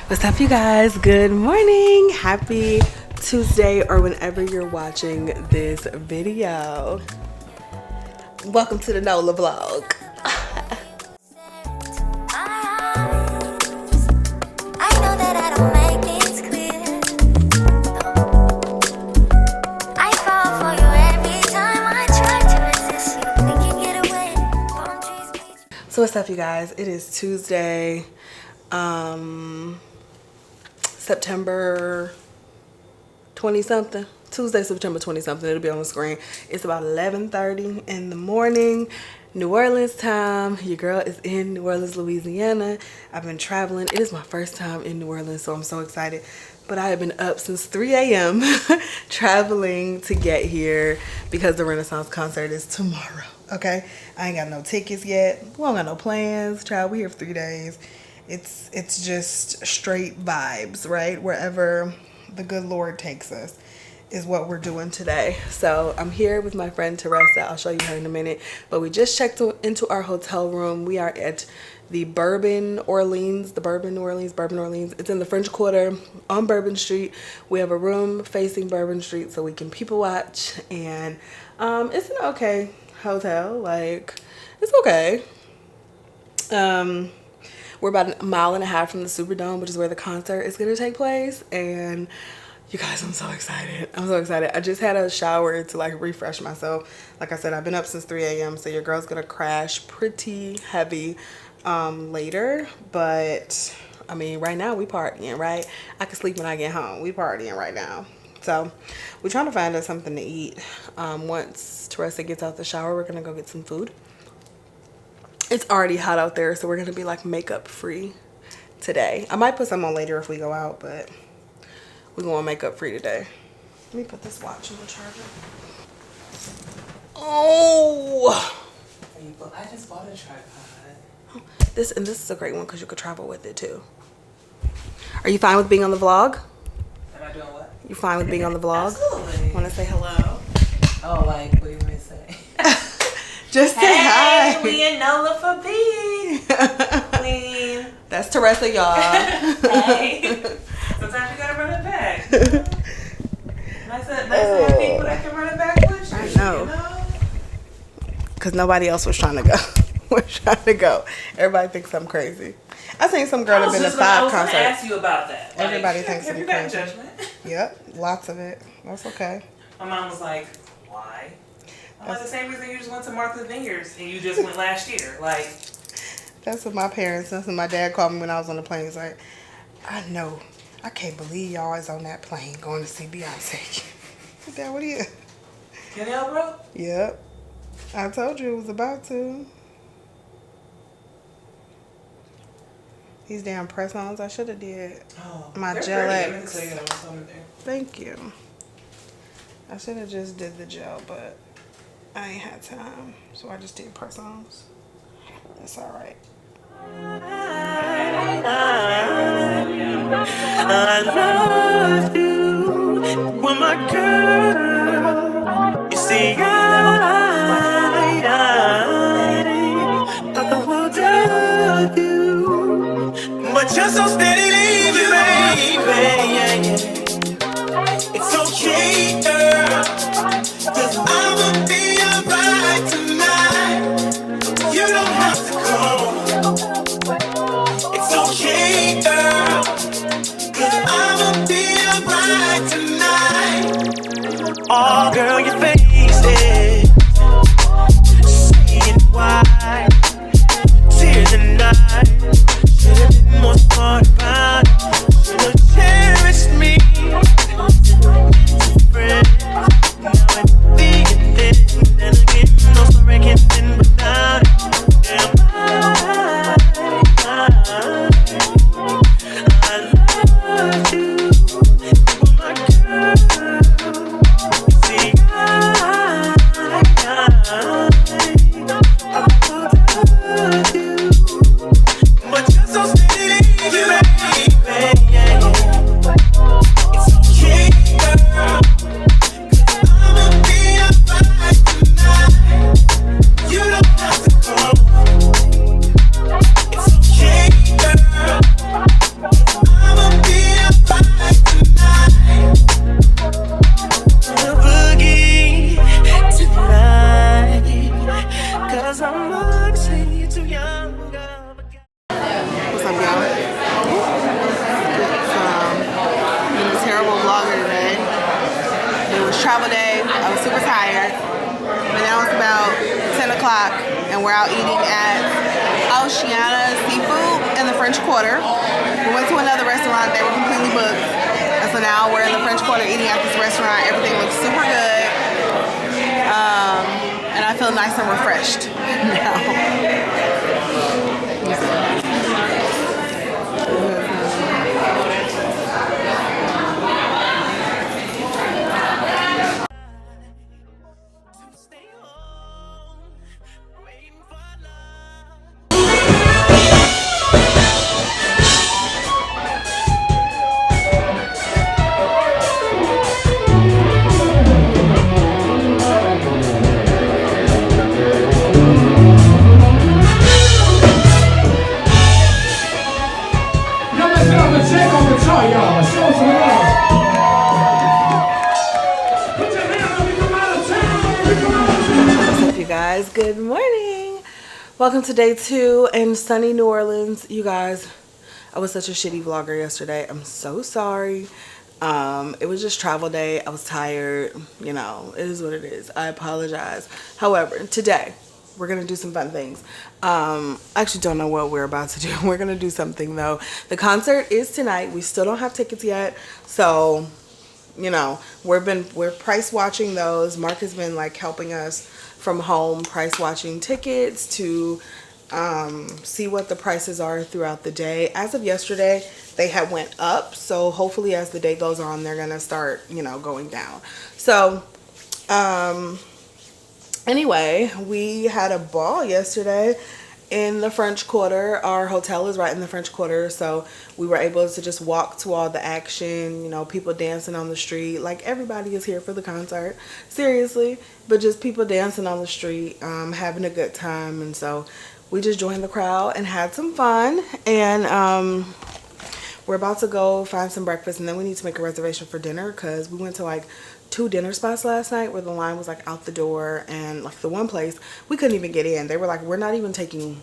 What's up, you guys? Good morning. Happy Tuesday, or whenever you're watching this video. Welcome to the NOLA vlog. So what's up, you guys? It is Tuesday, September 20-something. Tuesday, September 20-something. It'll be on the screen. It's about 11:30 in the morning, New Orleans time. Your girl is in New Orleans, Louisiana. I've been traveling. It is my first time in New Orleans, so I'm so excited. But I have been up since 3 a.m. traveling to get here because the Renaissance concert is tomorrow. Okay, I ain't got no tickets yet. We don't got no plans. Child, we here for 3 days. It's just straight vibes, right? Wherever the good Lord takes us is what we're doing today. So I'm here with my friend Teresa. I'll show you her in a minute. But we just checked into our hotel room. We are at the Bourbon Orleans. It's in the French Quarter on Bourbon Street. We have a room facing Bourbon Street so we can people watch. And it's an okay hotel. Like, it's okay. We're about a mile and a half from the Superdome, which is where the concert is going to take place. And you guys, I'm so excited. I'm so excited. I just had a shower to like refresh myself. Like I said, I've been up since 3 a.m. So your girl's going to crash pretty heavy later. But I mean, right now we partying, right? I can sleep when I get home. We partying right now. So we're trying to find us something to eat. Once Teresa gets out the shower, we're going to go get some food. It's already hot out there, so we're going to be like makeup free today. I might put some on later if we go out, but we're going makeup free today. Let me put this watch in the charger. Oh! I just bought a tripod. This is a great one because you could travel with it too. Are you fine with being on the vlog? Am I doing what? You fine with being on the vlog? Absolutely. Want to say hello? Oh, like, what do you want me to say? Just say hi. We in NOLA for peace. Queen. That's Teresa, y'all. Hey. Sometimes you gotta run it back. Nice to have people that can run it back with you. I know. Because nobody else was trying to go. We're trying to go. Everybody thinks I'm crazy. I seen some girl have been to 5 concerts. I was going to ask you about that. Everybody thinks I'm crazy. Have judgment? Yep, lots of it. That's okay. My mom was like, why? I'm like, the same reason you just went to Martha's Vineyards and you just went last year. Like, that's what my parents, that's what my dad called me when I was on the plane. He's like, I know. I can't believe y'all is on that plane going to see Beyonce. Dad, what are you? Can you help, bro? Yep. I told you it was about to. These damn press-ons, I should have did. Oh, my gel X. Thank you. I should have just did the gel, but I ain't had time, so I just did press-ons. That's all right. I love you, when my girl. You see, I will tell you, but you're so steady, baby. It's okay, girl, 'cause I'ma be alright tonight. You don't have to go. It's okay, girl, 'cause I'ma be alright tonight. Oh, girl, your face is seeing why. Tears in the night. Should've been more smart about it. Should've cherished me. Now it's being this, and again, no story can end without it. Damn, I love you, my girl. You see, we're out eating at Oceana Seafood in the French Quarter. We went to another restaurant, they were completely booked. And so now we're in the French Quarter eating at this restaurant. Everything looks super good. And I feel nice and refreshed now. Guys, good morning. Welcome to day 2 in sunny New Orleans. You guys, I was such a shitty vlogger yesterday. I'm so sorry. It was just travel day. I was tired. You know, it is what it is. I apologize. However, today we're gonna do some fun things. I actually don't know what we're about to do. We're gonna do something though. The concert is tonight. We still don't have tickets yet, so you know, we're price watching those. Mark has been like helping us from home, price watching tickets to see what the prices are throughout the day. As of yesterday, they had went up, so hopefully as the day goes on, they're gonna start, you know, going down. So anyway, we had a ball yesterday in the French Quarter. Our hotel is right in the French Quarter, so we were able to just walk to all the action, you know, people dancing on the street. Like, everybody is here for the concert, seriously, but just people dancing on the street, having a good time. And so we just joined the crowd and had some fun. And we're about to go find some breakfast, and then we need to make a reservation for dinner because we went to like 2 dinner spots last night where the line was like out the door, and like the one place we couldn't even get in. They were like, we're not even taking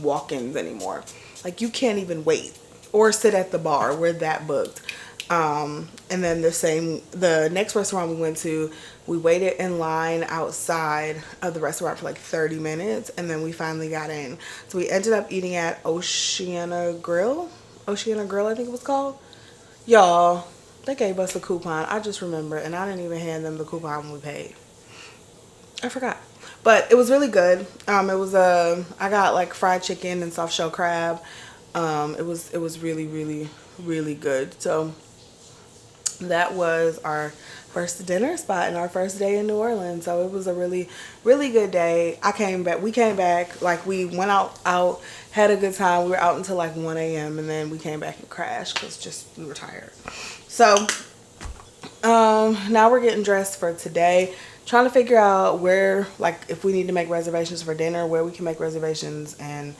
walk-ins anymore. Like, you can't even wait or sit at the bar. We're that booked. And then the next restaurant we went to, we waited in line outside of the restaurant for like 30 minutes, and then we finally got in. So we ended up eating at Oceana Grill, I think it was called. Y'all, they gave us a coupon. I just remember, and I didn't even hand them the coupon when we paid. I forgot. But it was really good. It was I got like fried chicken and soft shell crab. It was really, really, really good. So that was our first dinner spot and our first day in New Orleans. So it was a really, really good day. We came back, like we went out, had a good time. We were out until like 1 a.m. and then we came back and crashed because we were tired. So now we're getting dressed for today, trying to figure out where, like, if we need to make reservations for dinner, where we can make reservations, and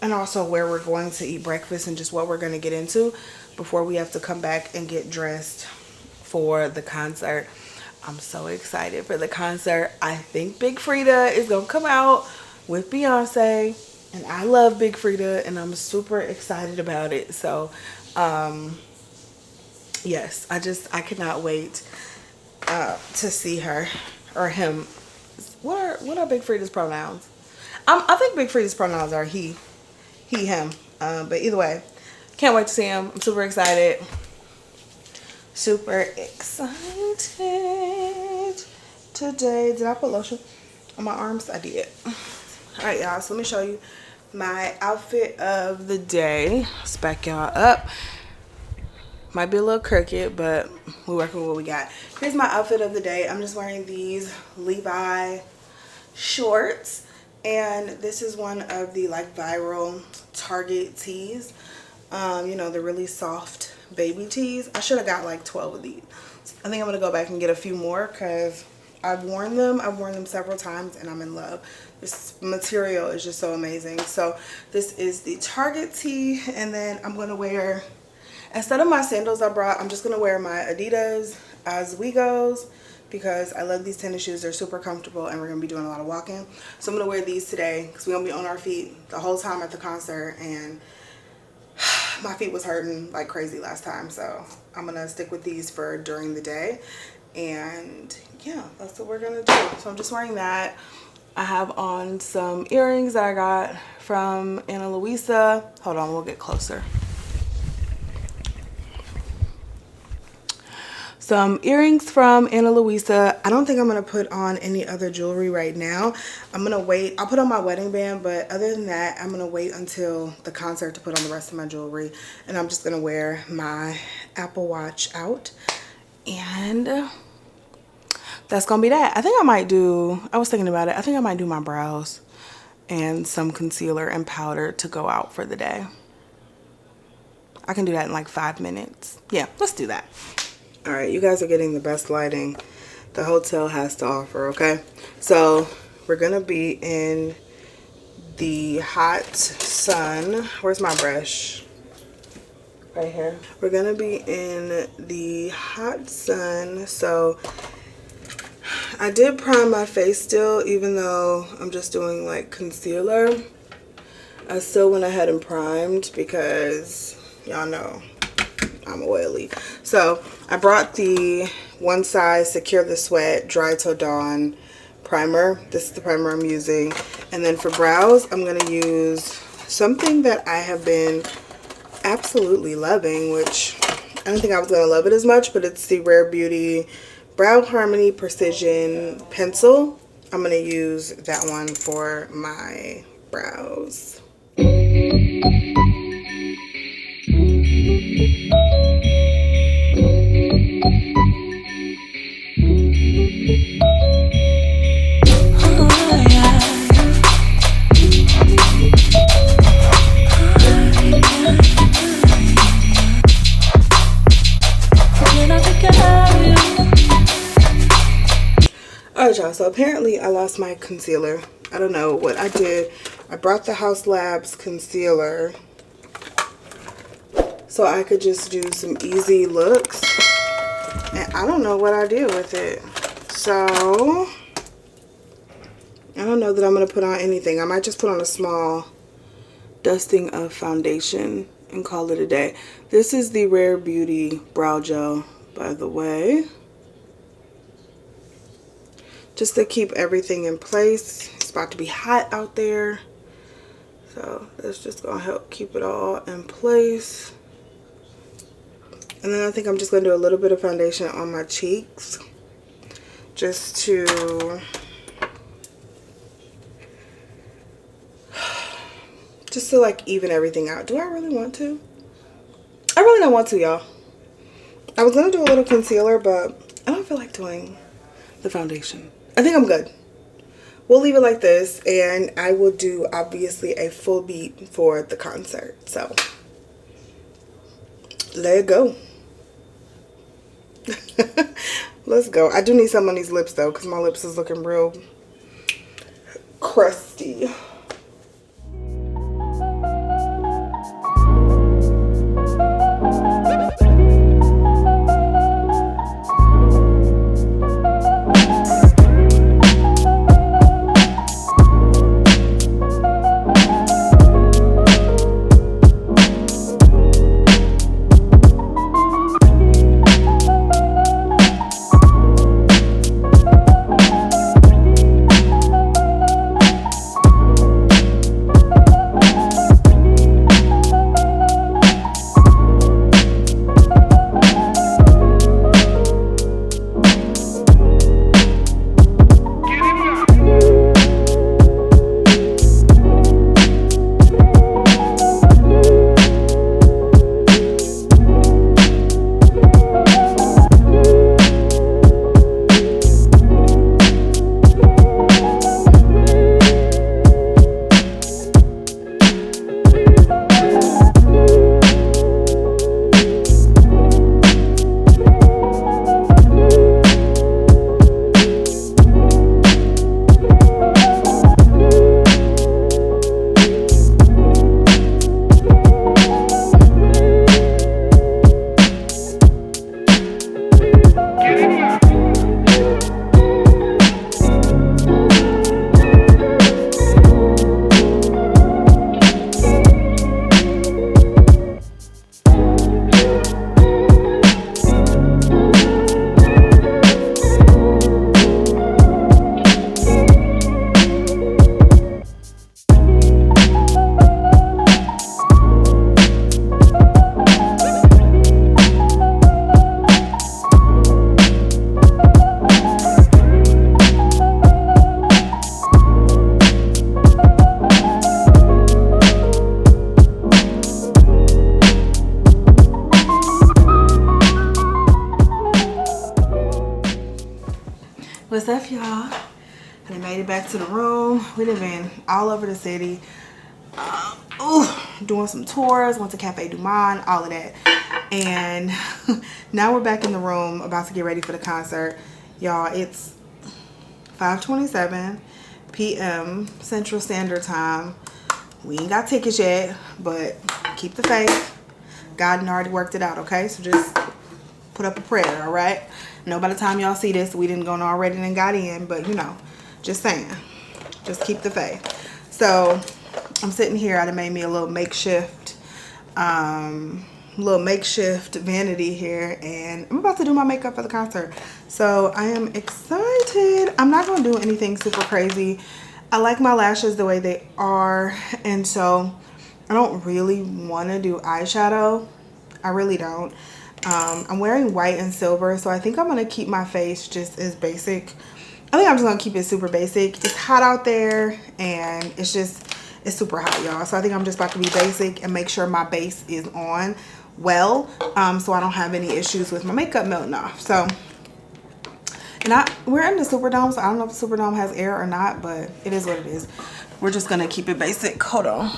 also where we're going to eat breakfast and just what we're going to get into before we have to come back and get dressed for the concert. I'm so excited for the concert. I think Big Frida is going to come out with Beyonce, and I love Big Frida, and I'm super excited about it. So yes, I cannot wait to see her or him. What are Big Frida's pronouns? I think Big Frida's pronouns are he, him. But either way, can't wait to see him. I'm super excited. Super excited today. Did I put lotion on my arms? I did. All right, y'all. So let me show you my outfit of the day. Let's back y'all up. Might be a little crooked, but we're working with what we got. Here's my outfit of the day. I'm just wearing these Levi shorts, and this is one of the like viral Target tees. You know, the really soft baby tees. I should have got like 12 of these. I think I'm gonna go back and get a few more because I've worn them several times and I'm in love. This material is just so amazing. So this is the Target tee, and then I'm gonna wear, instead of my sandals I brought, I'm just gonna wear my Adidas Oswego's because I love these tennis shoes. They're super comfortable and we're gonna be doing a lot of walking. So I'm gonna wear these today because we're gonna be on our feet the whole time at the concert, and my feet was hurting like crazy last time, so I'm gonna stick with these for during the day. And yeah, that's what we're gonna do. So I'm just wearing that. I have on some earrings that I got from Ana Luisa. Hold on, we'll get closer. Some earrings from Ana Luisa. I don't think I'm gonna put on any other jewelry right now. I'm gonna wait. I'll put on my wedding band, but other than that, I'm gonna wait until the concert to put on the rest of my jewelry. And I'm just gonna wear my Apple Watch out. And that's gonna be that. I think I might do, I was thinking about it, I think I might do my brows and some concealer and powder to go out for the day. I can do that in like 5 minutes. Yeah, let's do that. All right, you guys are getting the best lighting the hotel has to offer, okay? So we're gonna be in the hot sun. Where's my brush? Right here. We're gonna be in the hot sun. So I did prime my face still, even though I'm just doing like concealer. I still went ahead and primed because y'all know I'm oily. So I brought the One Size Secure the Sweat Dry Till Dawn primer. This is the primer I'm using. And then for brows, I'm going to use something that I have been absolutely loving, which I don't think I was going to love it as much, but it's the Rare Beauty Brow Harmony Precision Pencil. I'm going to use that one for my brows. Alright y'all, so apparently I lost my concealer. I don't know what I did. I brought the House Labs concealer so I could just do some easy looks. And I don't know what I did with it. So I don't know that I'm going to put on anything. I might just put on a small dusting of foundation and call it a day. This is the Rare Beauty Brow Gel, by the way. Just to keep everything in place. It's about to be hot out there. So that's just going to help keep it all in place. And then I think I'm just going to do a little bit of foundation on my cheeks. Just to like even everything out. Do I really want to? I really don't want to, y'all. I was going to do a little concealer, but I don't feel like doing the foundation. I think I'm good. We'll leave it like this, and I will do obviously a full beat for the concert. So let go. Let's go. I do need some on these lips though, because my lips is looking real crusty. stuff, y'all. And I made it back to the room. We done been all over the city. Doing some tours. Went to Cafe Du Monde, all of that. And now we're back in the room about to get ready for the concert. Y'all, it's 5:27 p.m. Central Standard Time. We ain't got tickets yet, but keep the faith. God already worked it out, okay? So just put up a prayer, all right? I know by the time y'all see this, we didn't go already and got in, but you know, just saying. Just keep the faith. So I'm sitting here. I done made me a little makeshift vanity here, and I'm about to do my makeup for the concert. So I am excited. I'm not gonna do anything super crazy. I like my lashes the way they are, and so I don't really want to do eyeshadow. I really don't. I'm wearing white and silver, so I think I'm gonna keep my face just as basic. I think I'm just gonna keep it super basic. It's hot out there, and it's super hot, y'all. So I think I'm just about to be basic and make sure my base is on well, so I don't have any issues with my makeup melting off. So, and we're in the Superdome, so I don't know if the Superdome has air or not, but it is what it is. We're just gonna keep it basic. Hold on.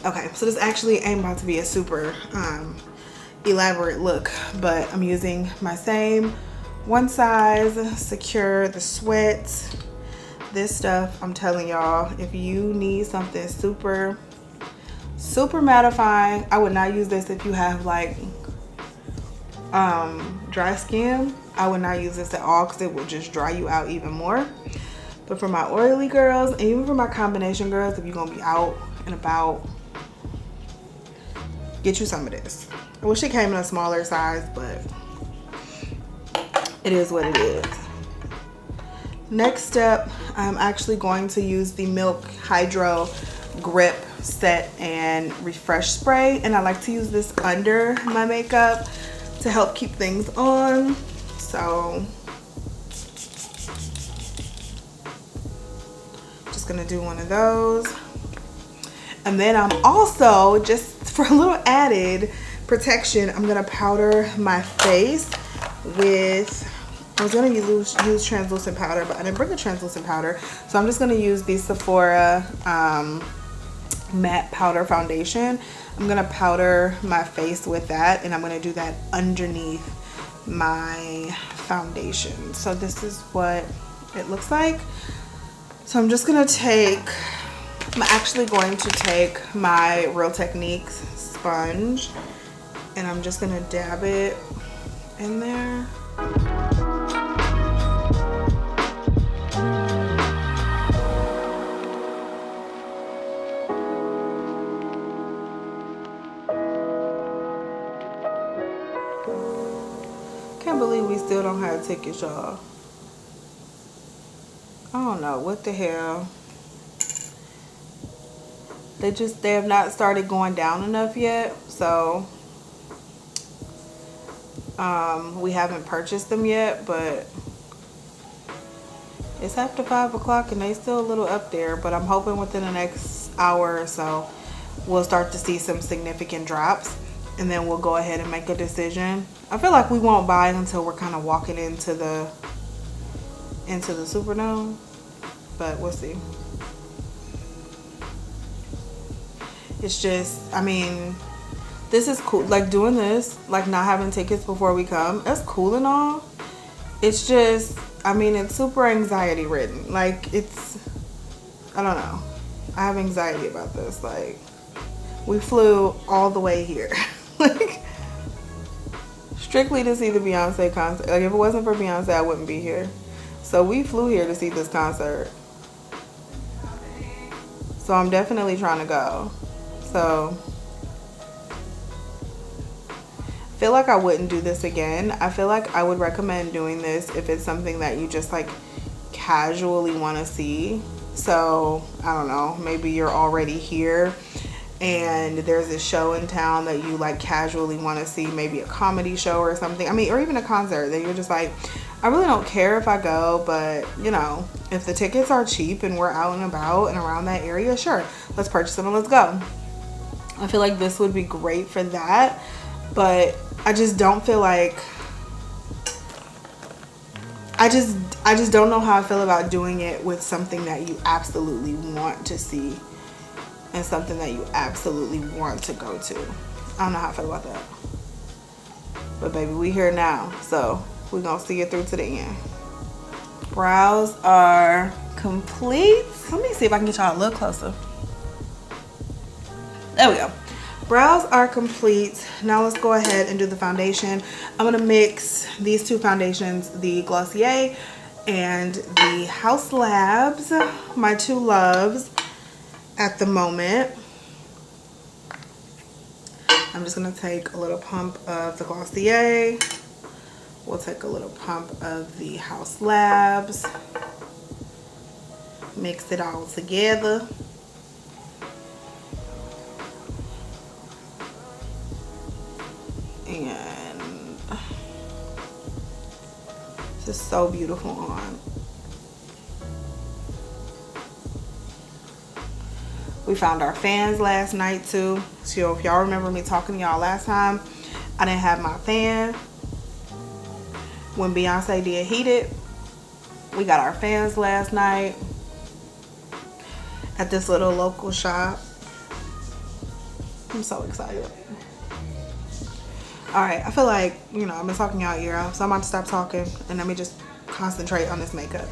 Okay, so this actually ain't about to be a super elaborate look, but I'm using my same one size secure, the sweat, this stuff. I'm telling y'all, if you need something super mattifying, I would not use this if you have like dry skin. I would not use this at all because it will just dry you out even more. But for my oily girls, and even for my combination girls, if you're gonna be out and about, get you some of this. I wish it came in a smaller size, but it is what it is. Next up, I'm actually going to use the Milk Hydro Grip Set and Refresh Spray, and I like to use this under my makeup to help keep things on. So just gonna do one of those. And then I'm also, just for a little added protection, I'm gonna powder my face with, I was gonna use translucent powder, but I didn't bring a translucent powder. So I'm just gonna use the Sephora matte powder foundation. I'm gonna powder my face with that, and I'm gonna do that underneath my foundation. So this is what it looks like. So I'm just gonna I'm actually going to take my Real Techniques sponge, and I'm just gonna dab it in there. Can't believe we still don't have tickets, y'all. I don't know what the hell. They have not started going down enough yet, so we haven't purchased them yet, but it's after 5 o'clock and they still a little up there. But I'm hoping within the next hour or so we'll start to see some significant drops, and then we'll go ahead and make a decision. I feel like we won't buy until we're kind of walking into the Superdome, but we'll see. It's just, I mean, this is cool. Like doing this, like not having tickets before we come, that's cool and all. It's just, I mean, it's super anxiety ridden. Like it's, I don't know. I have anxiety about this. Like we flew all the way here. Like strictly to see the Beyonce concert. Like if it wasn't for Beyonce, I wouldn't be here. So we flew here to see this concert. So I'm definitely trying to go. So I feel like I wouldn't do this again. I feel like I would recommend doing this if it's something that you just like casually want to see. So I don't know, maybe you're already here and there's a show in town that you like casually want to see, maybe a comedy show or something. I mean, or even a concert that you're just like, I really don't care if I go, but you know, if the tickets are cheap and we're out and about and around that area, sure, let's purchase them and let's go. I feel like this would be great for that, but I just don't feel like I just don't know how I feel about doing it with something that you absolutely want to see and something that you absolutely want to go to. I don't know how I feel about that. But baby, we here now, so we're gonna see it through to the end. Brows are complete. Let me see if I can get y'all a little closer. There we go. Brows are complete. Now let's go ahead and do the foundation. I'm gonna mix these two foundations, the Glossier and the House Labs, my two loves at the moment. I'm just gonna take a little pump of the Glossier. We'll take a little pump of the House Labs. Mix it all together. And it's just so beautiful on. We found our fans last night too. So if y'all remember me talking to y'all last time, I didn't have my fan when Beyonce did Heat It. We got our fans last night at this little local shop. I'm so excited. All right, I feel like, you know, I've been talking y'all ear off, so I'm about to stop talking and let me just concentrate on this makeup.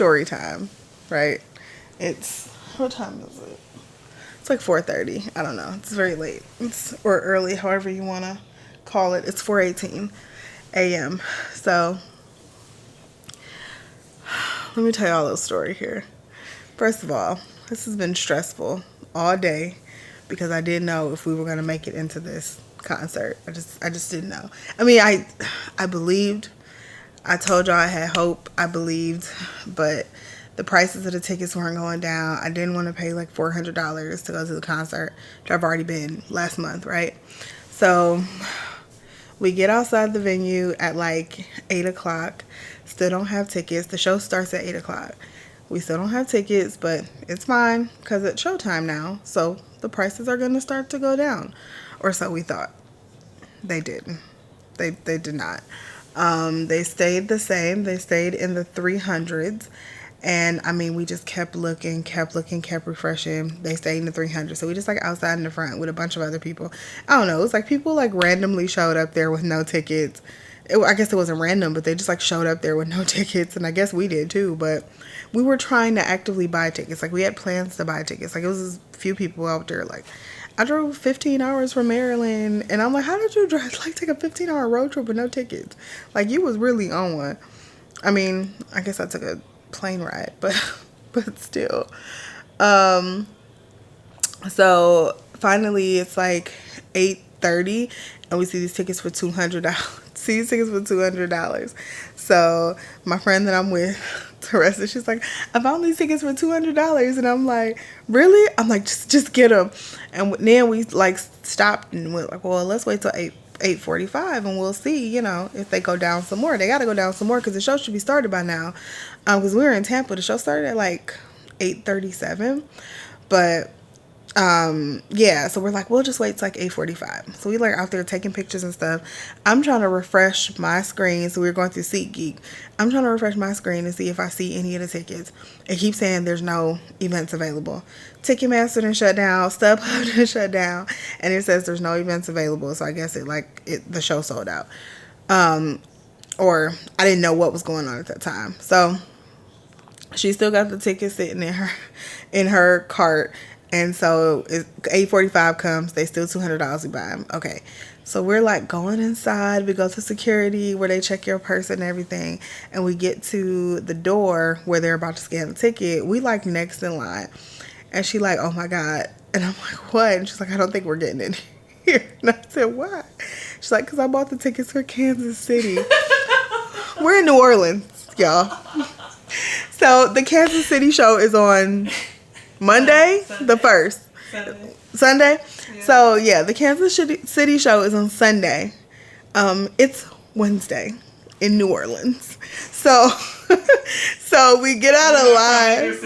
story time, right? It's, what time is it? It's like 4:30. I don't know. It's very late. Or early, however you want to call it. It's 4:18 a.m. So, let me tell y'all a little story here. First of all, this has been stressful all day because I didn't know if we were going to make it into this concert. I just didn't know. I mean, I believed. I told y'all I had hope. I believed, but the prices of the tickets weren't going down. I didn't want to pay like $400 to go to the concert, which I've already been last month, right? So we get outside the venue at like 8 o'clock. Still don't have tickets. The show starts at 8 o'clock. We still don't have tickets, but it's fine because it's showtime now. So the prices are going to start to go down. Or so we thought. They didn't. They did not. They stayed the same. They stayed in the 300s. And I mean, we just kept looking, kept refreshing. They stayed in the 300s. So we just like outside in the front with a bunch of other people. I don't know. It was like people like randomly showed up there with no tickets. I guess it wasn't random, but they just like showed up there with no tickets. And I guess we did too. But we were trying to actively buy tickets. Like we had plans to buy tickets. Like it was a few people out there. Like I drove 15 hours from Maryland. And I'm like, how did you drive? Like take a 15-hour road trip with no tickets? Like you was really on one. I mean, I guess I took a plane ride, but still. So finally it's like 8:30 and we see these tickets for $200. So my friend that I'm with, Teresa, she's like, I found these tickets for $200. And I'm like, really? I'm like, just get them. And then we like stopped and went like, well, let's wait till 8:45 and we'll see, you know, if they go down some more. They got to go down some more because the show should be started by now. Because we were in Tampa. The show started at like 8:37. But yeah, so we're like, we'll just wait till like 8:45. So we like out there taking pictures and stuff. I'm trying to refresh my screen. So we were going through SeatGeek. I'm trying to refresh my screen to see if I see any of the tickets. It keeps saying there's no events available. Ticketmaster done shut down. StubHub done shut down. And it says there's no events available. So I guess the show sold out. Or I didn't know what was going on at that time. So she still got the tickets sitting in her cart. And so 8:45 comes, they still $200, we buy them. Okay. So we're like going inside. We go to security where they check your purse and everything. And we get to the door where they're about to scan the ticket. We like next in line. And she like, oh my God. And I'm like, what? And she's like, I don't think we're getting in here. And I said, why? She's like, because I bought the tickets for Kansas City. We're in New Orleans, y'all. So the Kansas City show is on Monday, Sunday. The 1st. Sunday? Yeah. So, yeah, the Kansas City show is on Sunday. It's Wednesday in New Orleans. So, we get out of line.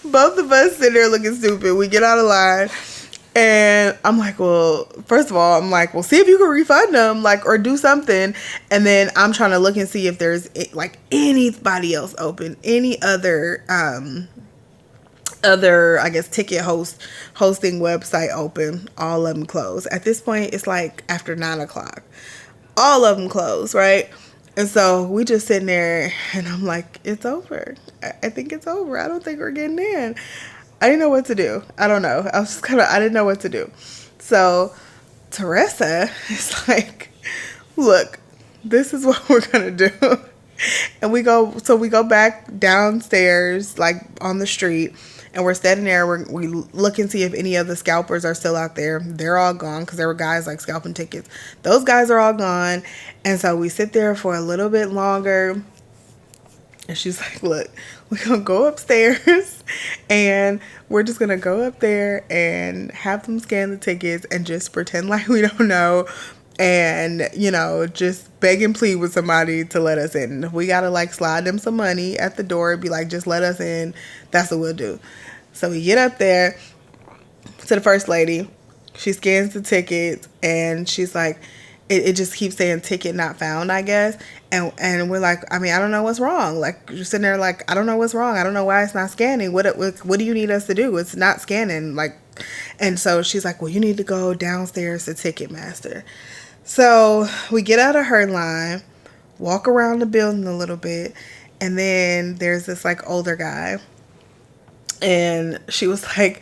Both of us sitting there looking stupid. We get out of line. And I'm like, well, first of all, I'm like, well, see if you can refund them, like, or do something. And then I'm trying to look and see if there's, like, anybody else open, any other, I guess, ticket hosting website open. All of them closed. At this point, it's like after 9 o'clock. All of them closed, right? And so we just sitting there, and I'm like, it's over. I think it's over. I don't think we're getting in. I didn't know what to do. I don't know. I didn't know what to do. So Teresa is like, look, this is what we're going to do. And we go back downstairs, like on the street, and we're standing there. We look and see if any of the scalpers are still out there. They're all gone because there were guys like scalping tickets. Those guys are all gone. And so we sit there for a little bit longer. And she's like, look, we're going to go upstairs and we're just going to go up there and have them scan the tickets and just pretend like we don't know. And, you know, just beg and plead with somebody to let us in. If we got to like slide them some money at the door, be like, just let us in. That's what we'll do. So we get up there to the first lady. She scans the tickets and she's like, it just keeps saying ticket not found, I guess. And we're like, I mean, I don't know what's wrong. Like, you're sitting there like, I don't know what's wrong. I don't know why it's not scanning. What do you need us to do? It's not scanning. Like, and so she's like, well, you need to go downstairs to Ticketmaster. So we get out of her line, walk around the building a little bit, And then there's this like older guy, and she was like,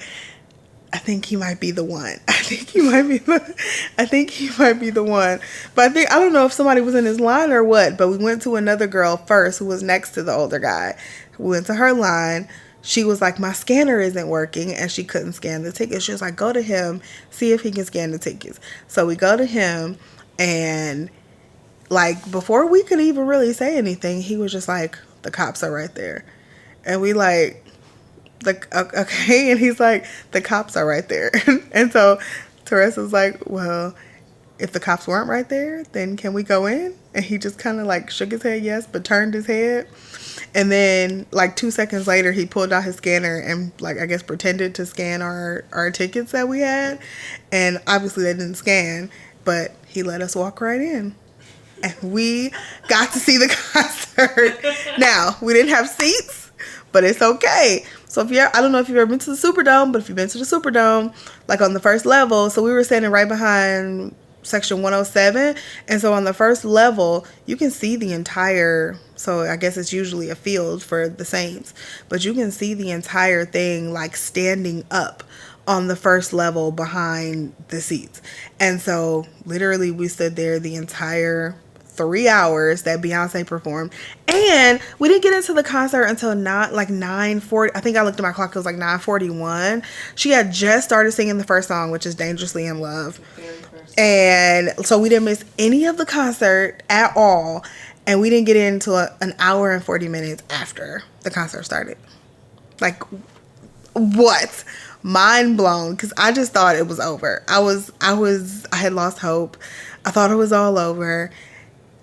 I think he might be the one. I think he might be the one. But I don't know if somebody was in his line or what, but we went to another girl first who was next to the older guy. We went to her line. She was like, my scanner isn't working, and she couldn't scan the tickets. She was like, go to him, see if he can scan the tickets. So we go to him, and like before we could even really say anything, he was just like, the cops are right there. And we like, okay, and he's like, the cops are right there. And so Teresa's like, well, if the cops weren't right there, then can we go in? And he just kind of like shook his head yes, but turned his head. And then like 2 seconds later, he pulled out his scanner and like I guess pretended to scan our tickets that we had. And obviously they didn't scan, but he let us walk right in. And we got to see the concert. Now, we didn't have seats, but it's okay. So I don't know if you've ever been to the Superdome, but if you've been to the Superdome, like on the first level, so we were standing right behind section 107. And so on the first level, you can see the entire, so I guess it's usually a field for the Saints, but you can see the entire thing like standing up on the first level behind the seats. And so literally we stood there the entire 3 hours that Beyonce performed, and we didn't get into the concert until not like 9:40. I think I looked at my clock, it was like 9:41. She had just started singing the first song, which is Dangerously in Love, and so we didn't miss any of the concert at all, and we didn't get in until an hour and 40 minutes after the concert started. Like, what? Mind blown, because I just thought it was over. I had lost hope. I thought it was all over.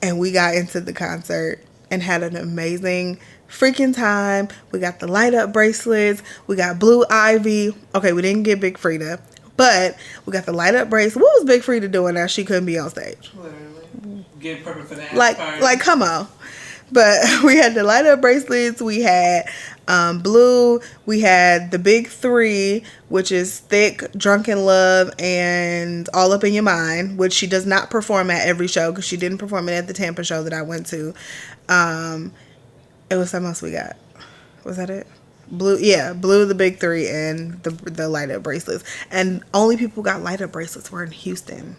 And we got into the concert and had an amazing freaking time. We got the light up bracelets. We got Blue Ivy. Okay, we didn't get Big Frida, but we got the light up bracelet. What was Big Frida doing now? She couldn't be on stage. Literally. Get perfect for that. Like, come on. But we had the light up bracelets. We had Blue. We had the big three, which is Thick, Drunk in Love, and All Up in Your Mind, which she does not perform at every show because she didn't perform it at the Tampa show that I went to. It was something else we got. Was that it? Blue, yeah, Blue, the big three, and the light up bracelets. And only people who got light up bracelets were in Houston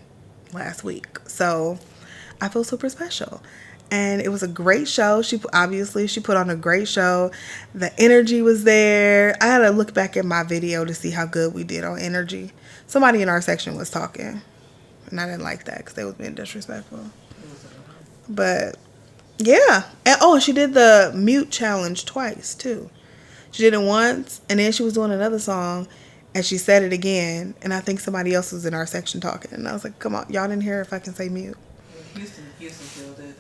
last week. So I feel super special. And it was a great show. She put on a great show. The energy was there. I had to look back at my video to see how good we did on energy. Somebody in our section was talking, and I didn't like that because they was being disrespectful. But yeah, and she did the mute challenge twice too. She did it once, and then she was doing another song, and she said it again. And I think somebody else was in our section talking, and I was like, "Come on, y'all didn't hear if I can say mute." Houston killed it.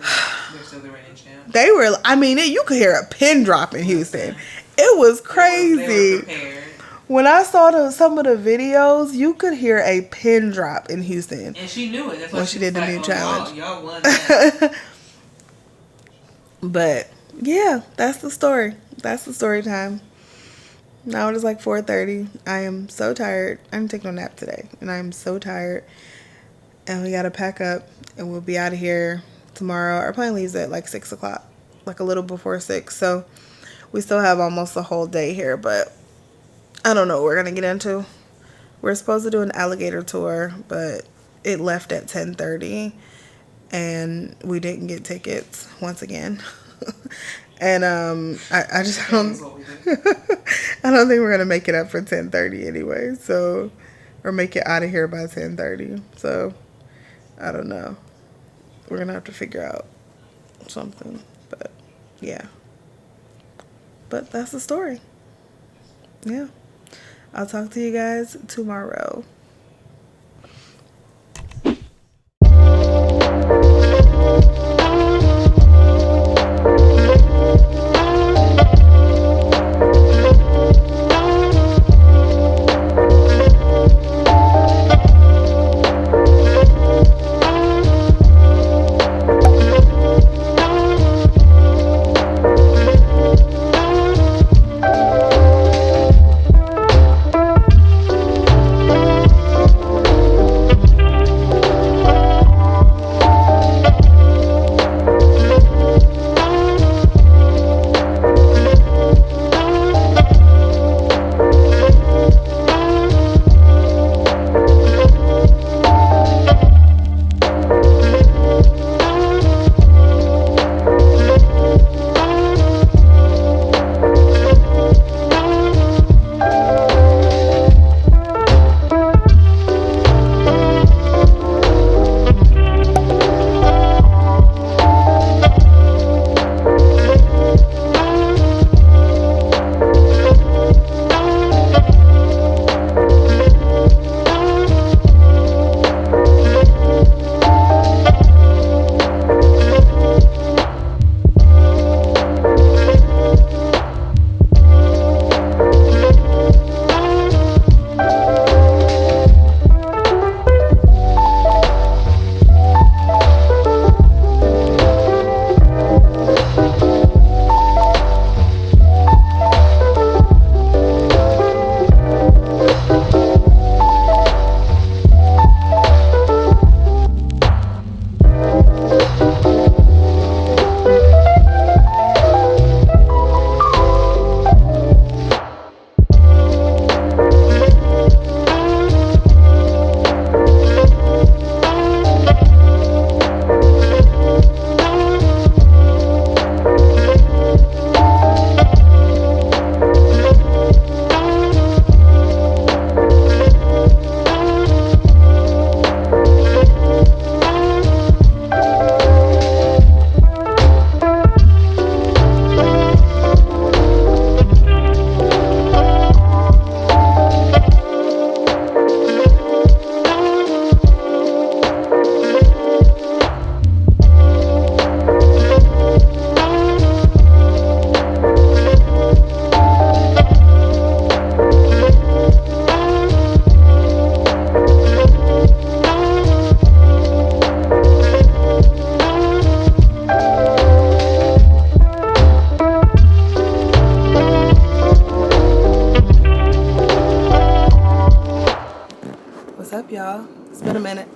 They're still the reigning champ. They were, I mean, you could hear a pin drop in Houston. It was crazy. They were prepared. When I saw some of the videos, you could hear a pin drop in Houston. And she knew it. That's when she did the new challenge. Y'all won that. But yeah, that's the story. That's the story time. Now it is like 4:30. I am so tired. I didn't take no nap today, and I am so tired. And we gotta pack up, and we'll be out of here tomorrow. Our plane leaves at like 6 o'clock, like a little before 6. So we still have almost a whole day here, but I don't know what we're gonna get into. We're supposed to do an alligator tour, but it left at 10:30, and we didn't get tickets once again. And I just don't I don't think we're gonna make it up for 10:30 anyway. So, or make it out of here by 10:30. So I don't know. We're gonna have to figure out something. But yeah. But that's the story. Yeah. I'll talk to you guys tomorrow. y'all. It's been a minute.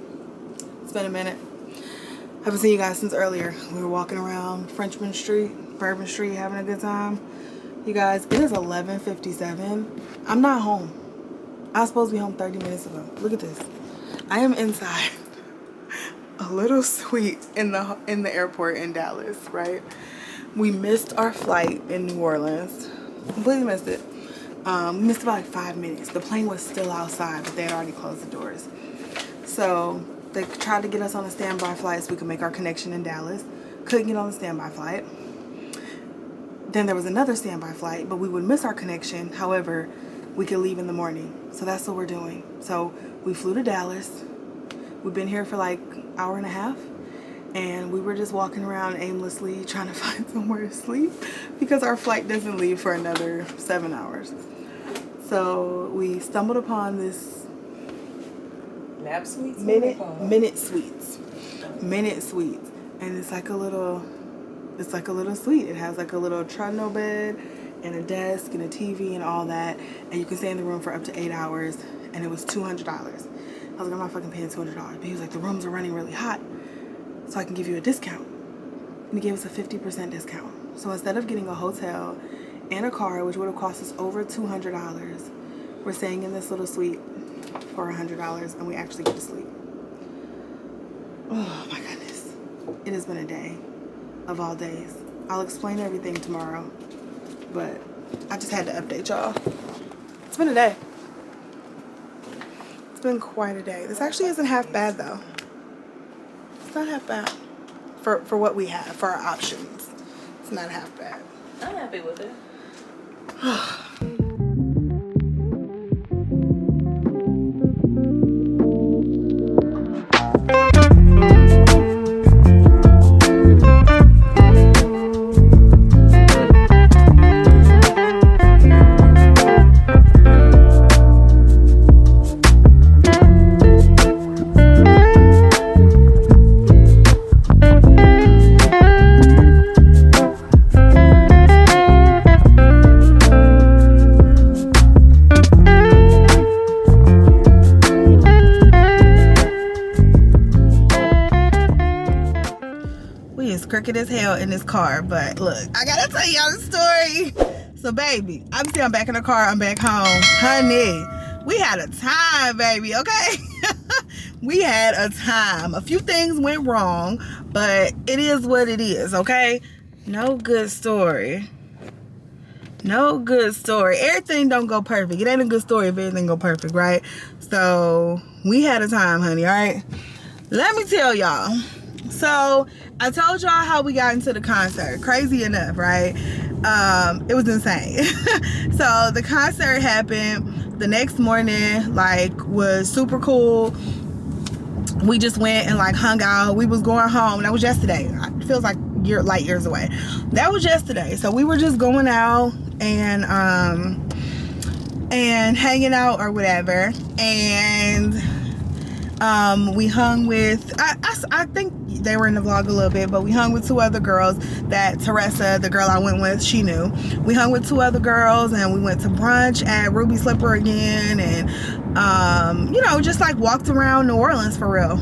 Haven't seen you guys since earlier. We were walking around Frenchman Street, Bourbon Street, having a good time. You guys, it is 11:57. I'm not home. I was supposed to be home 30 minutes ago. Look at this. I am inside a little suite in the airport in Dallas, right? We missed our flight in New Orleans. Completely missed it. We missed about like 5 minutes. The plane was still outside, but they had already closed the doors. So they tried to get us on a standby flight so we could make our connection in Dallas. Couldn't get on the standby flight. Then there was another standby flight, but we would miss our connection. However, we could leave in the morning. So that's what we're doing. So we flew to Dallas. We've been here for like an hour and a half. And we were just walking around aimlessly trying to find somewhere to sleep because our flight doesn't leave for another 7 hours. So we stumbled upon this Lab suites? Minute suites. And it's like a little suite. It has like a little trundle bed and a desk and a TV and all that. And you can stay in the room for up to 8 hours. And it was $200. I was like, I'm not fucking paying $200. But he was like, the rooms are running really hot, so I can give you a discount. And he gave us a 50% discount. So instead of getting a hotel and a car, which would have cost us over $200, we're staying in this little suite for $100, and we actually get to sleep. Oh my goodness. It has been a day of all days. I'll explain everything tomorrow, but I just had to update y'all. It's been a day. It's been quite a day. This actually isn't half bad though. It's not half bad for what we have, for our options. It's not half bad. I'm happy with it. Crooked as hell in this car, but look, I gotta tell y'all the story. So baby, obviously I'm back in the car, I'm back home. Honey, we had a time, baby, okay? We had a time. A few things went wrong, but it is what it is, okay? No good story. Everything don't go perfect. It ain't a good story if everything go perfect, right? So we had a time, honey, all right? Let me tell y'all. So I told y'all how we got into the concert. Crazy enough, right? It was insane. So the concert happened the next morning, like, was super cool. We just went and like hung out. We was going home. That was yesterday. It feels like light years away. That was yesterday. So we were just going out and hanging out or whatever. And we hung with, I think they were in the vlog a little bit, but we hung with two other girls that Teresa, the girl I went with, she knew. We hung with two other girls and we went to brunch at Ruby Slipper again, and you know, just like walked around New Orleans for real.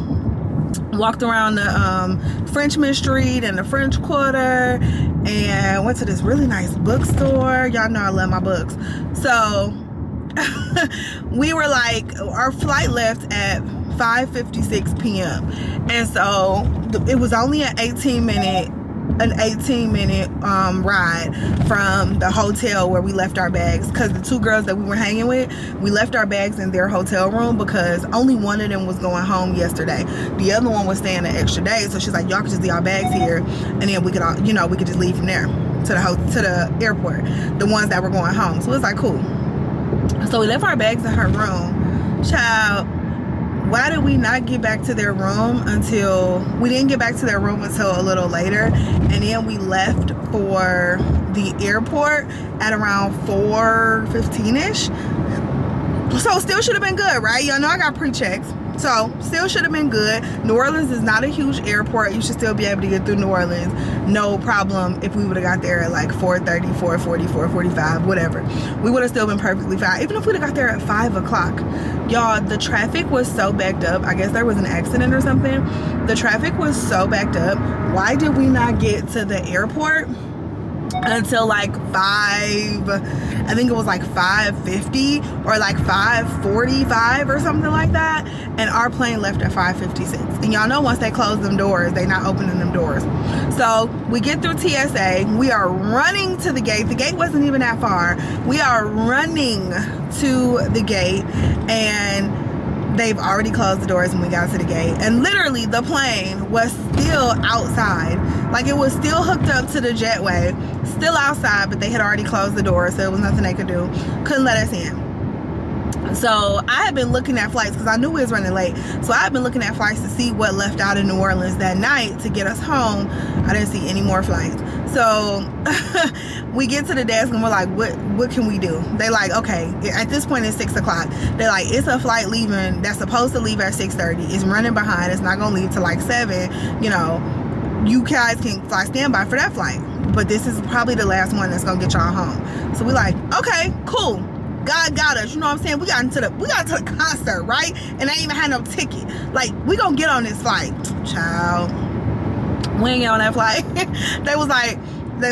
Walked around the Frenchman Street and the French Quarter, and went to this really nice bookstore. Y'all know I love my books. So we were like, our flight left at 5:56 p.m. and so it was only an 18-minute ride from the hotel where we left our bags, because the two girls that we were hanging with, we left our bags in their hotel room because only one of them was going home yesterday. The other one was staying an extra day, so she's like, y'all can just leave our bags here, and then we could all, you know, we could just leave from there to the airport, the ones that were going home. So it was like, cool. So we left our bags in her room. Child, why did we not get back to their room until, we didn't get back to their room until a little later, and then we left for the airport at around 4:15ish. So still should have been good, right? Y'all know I got pre-checks. So still should have been good. New Orleans is not a huge airport. You should still be able to get through New Orleans, no problem. If we would have got there at like 4:30, 4:40, 4:45, whatever, we would have still been perfectly fine. Even if we'd have got there at 5 o'clock. Y'all, the traffic was so backed up. I guess there was an accident or something. The traffic was so backed up. Why did we not get to the airport until like 5, I think it was like 5:50 or like 5:45 or something like that, and our plane left at 5:56. And y'all know once they close them doors, they not opening them doors. So we get through TSA, we are running to the gate. The gate wasn't even that far. We are running to the gate, and they've already closed the doors when we got to the gate. And literally the plane was still outside. Like, it was still hooked up to the jetway, still outside, but they had already closed the doors, so there was nothing they could do. Couldn't let us in. So I had been looking at flights because I knew we was running late. So I had been looking at flights to see what left out in New Orleans that night to get us home. I didn't see any more flights. So we get to the desk and we're like, what can we do? They like, okay, at this point it's 6 o'clock. They're like, it's a flight leaving that's supposed to leave at 6:30. It's running behind. It's not gonna leave till like 7. You know, you guys can fly standby for that flight, but this is probably the last one that's gonna get y'all home. So we like, okay, cool. God got us, you know what I'm saying? We got into the concert, right? And they ain't even had no ticket. Like, we gonna get on this flight. Child, we ain't get on that flight. They was like,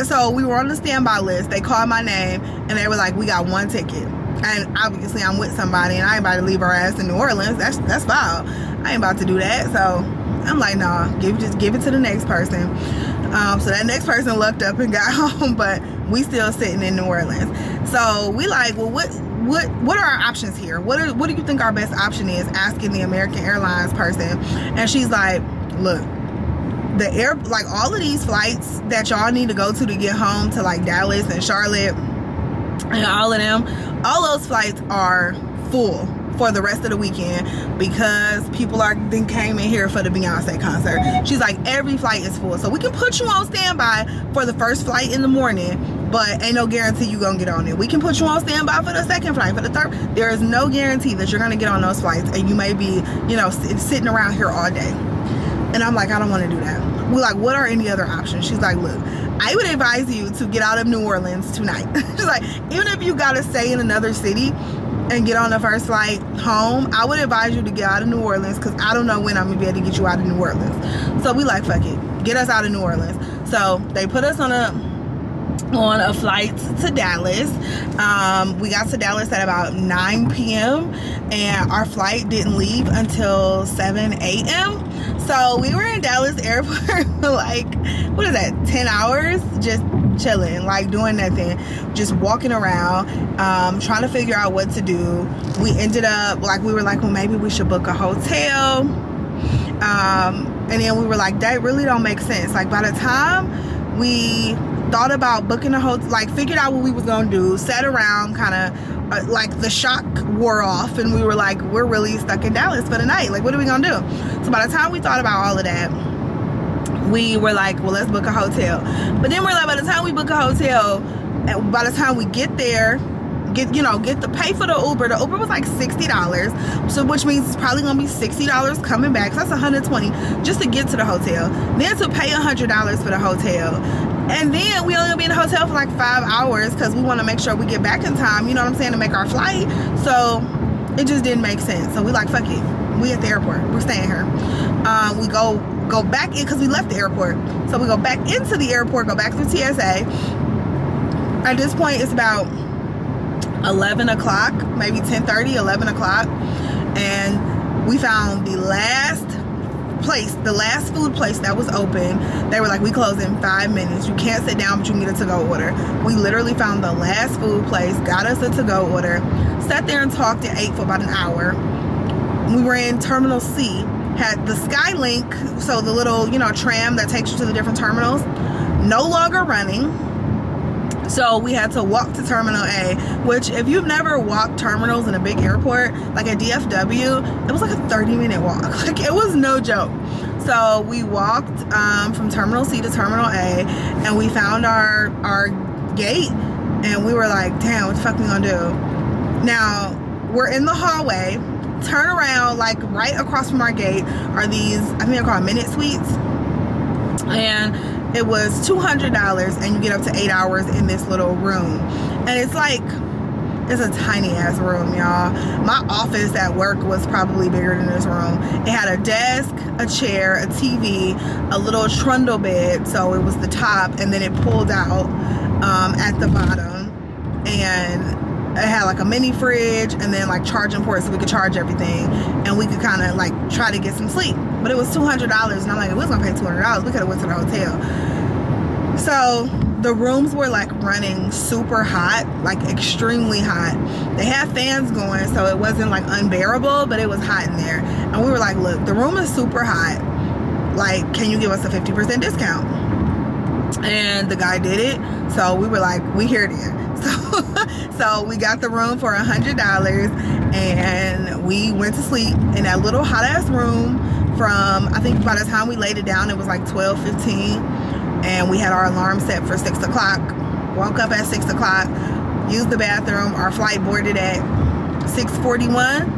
so we were on the standby list. They called my name and they were like, we got 1 ticket. And obviously I'm with somebody and I ain't about to leave our ass in New Orleans. That's foul. I ain't about to do that. So I'm like, nah, just give it to the next person. So that next person lucked up and got home, but we still sitting in New Orleans. So we like, well, what are our options here? What do you think our best option is? Asking the American Airlines person. And she's like, look, like all of these flights that y'all need to go to get home to like Dallas and Charlotte and all of them, all those flights are full for the rest of the weekend because people then came in here for the Beyonce concert. She's like, every flight is full, so we can put you on standby for the first flight in the morning, but ain't no guarantee you gonna get on it. We can put you on standby for the second flight, for the third. There is no guarantee that you're gonna get on those flights, and you may be, you know, sitting around here all day. And I'm like, I don't want to do that. We're like, what are any other options? She's like, look, I would advise you to get out of New Orleans tonight. She's like, even if you gotta stay in another city and get on the first flight home, I would advise you to get out of New Orleans because I don't know when I'm gonna be able to get you out of New Orleans. So we like, fuck it, get us out of New Orleans. So they put us on a flight to Dallas. We got to Dallas at about 9 p.m. and our flight didn't leave until 7 a.m. So we were in Dallas airport for like, what is that, 10 hours? Just chilling, like doing nothing, just walking around, trying to figure out what to do. We ended up, like, we were like, well, maybe we should book a hotel. And then we were like, that really don't make sense. Like, by the time we thought about booking a hotel, like figured out what we was gonna do, sat around, kind of like the shock wore off, and we were like, we're really stuck in Dallas for the night. Like, what are we gonna do? So by the time we thought about all of that, we were like, well, let's book a hotel. But then we're like, by the time we book a hotel, and by the time we get there, get to pay for the Uber was like $60, so which means it's probably gonna be $60 coming back, so that's $120 just to get to the hotel, then to pay $100 for the hotel, and then we only gonna be in the hotel for like 5 hours because we want to make sure we get back in time, you know what I'm saying, to make our flight. So it just didn't make sense. So we like, fuck it, we at the airport, we're staying here. We go back in because we left the airport, so we go back into the airport, go back through TSA. At this point it's about 11 o'clock, maybe 10:30, 11 o'clock, and we found the last food place that was open. They were like, we close in 5 minutes, you can't sit down, but you can get a to-go order. We literally found the last food place, got us a to-go order, sat there and talked and ate for about an hour. We were in Terminal C, had the Skylink, so the little, tram that takes you to the different terminals, no longer running. So we had to walk to Terminal A, which if you've never walked terminals in a big airport, like at DFW, it was like a 30-minute walk. Like, it was no joke. So we walked from Terminal C to Terminal A, and we found our gate, and we were like, damn, what the fuck we gonna do? Now, we're in the hallway, turn around, like right across from our gate are these, I think they're called Minute Suites, and it was $200, and you get up to 8 hours in this little room. And it's like, it's a tiny ass room, y'all. My office at work was probably bigger than this room. It had a desk, a chair, a TV, a little trundle bed, so it was the top, and then it pulled out at the bottom, and it had like a mini fridge, and then like charging ports so we could charge everything, and we could kind of like try to get some sleep. But it was $200, and I'm like, if we was gonna pay $200, we could have went to the hotel. So the rooms were like running super hot, like extremely hot. They had fans going, so it wasn't like unbearable, but it was hot in there. And we were like, look, the room is super hot, like, can you give us a 50% discount? And the guy did it, so we were like, we here then. So we got the room for $100, and we went to sleep in that little hot ass room from, I think by the time we laid it down, it was like 12:15, and we had our alarm set for 6 o'clock. Woke up at 6 o'clock, used the bathroom. Our flight boarded at 6:41.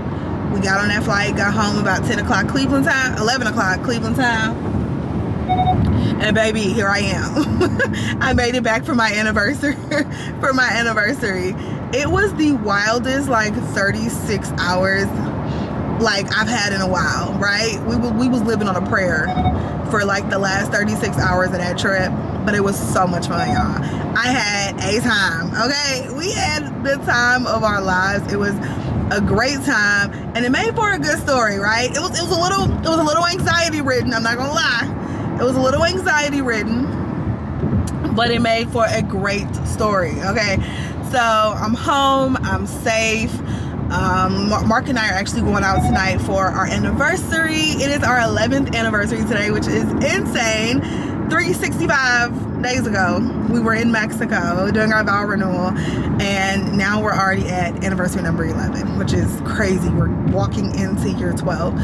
We got on that flight, got home about 10 o'clock Cleveland time, 11 o'clock Cleveland time. And baby, here I am. I made it back for my anniversary. It was the wildest, like 36 hours like I've had in a while, right? We was living on a prayer for like the last 36 hours of that trip, but it was so much fun, y'all. I had a time, okay? We had the time of our lives. It was a great time, and it made for a good story, right? It was a little anxiety ridden, I'm not gonna lie. It was a little anxiety ridden, but it made for a great story, okay? So I'm home, I'm safe. Mark and I are actually going out tonight for our anniversary. It is our 11th anniversary today, which is insane. 365 days ago, we were in Mexico doing our vow renewal, and now we're already at anniversary number 11, which is crazy. We're walking into year 12.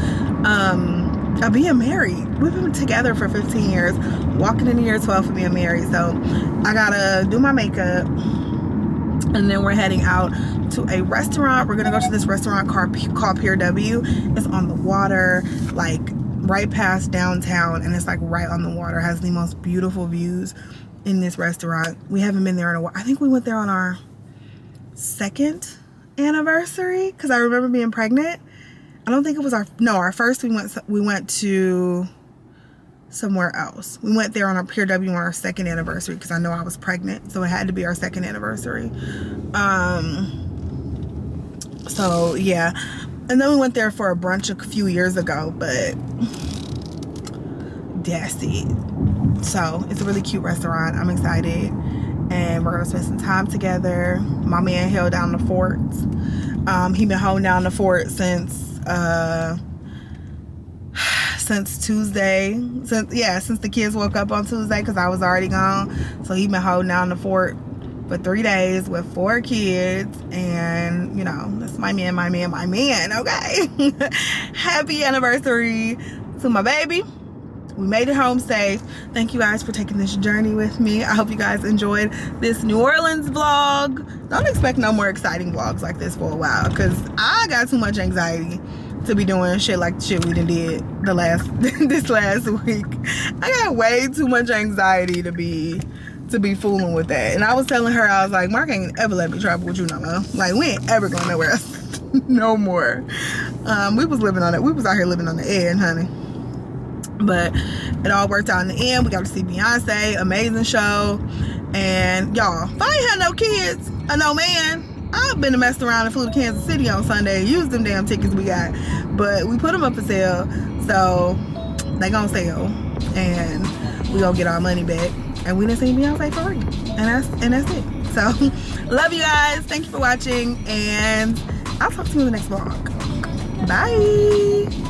Of being married. We've been together for 15 years, walking into year 12 for being married. So I gotta do my makeup, and then we're heading out to a restaurant. We're gonna go to this restaurant called Pier W. It's on the water, like right past downtown, and it's like right on the water. It has the most beautiful views in this restaurant. We haven't been there in a while. I think we went there on our 2nd anniversary, because I remember being pregnant. I don't think it was our first. We went to somewhere else. We went there on our Pier W on our 2nd anniversary, because I know I was pregnant, so it had to be our 2nd anniversary. So yeah, and then we went there for a brunch a few years ago, but that's it. So it's a really cute restaurant. I'm excited, and we're gonna spend some time together. My man held down the fort. He been holding down the fort since Tuesday, since the kids woke up on Tuesday, because I was already gone. So he been holding down the fort for 3 days with 4 kids, and you know, that's my man, okay? Happy anniversary to my baby. We made it home safe. Thank you guys for taking this journey with me. I hope you guys enjoyed this New Orleans vlog. Don't expect no more exciting vlogs like this for a while, because I got too much anxiety to be doing shit like the shit we done did this last week. I got way too much anxiety to be fooling with that. And I was telling her, I was like, Mark ain't ever let me travel with you no more. Like, we ain't ever going nowhere else no more. We was out here living on the edge, honey. But it all worked out in the end. We got to see Beyonce, amazing show. And y'all, if I ain't had no kids or no man, I've been to mess around and flew to Kansas City on Sunday and used them damn tickets we got. But we put them up for sale, so they gonna sell, and we gonna get our money back. And we didn't see Beyonce for free, and that's it. So love you guys. Thank you for watching, and I'll talk to you in the next vlog. Bye.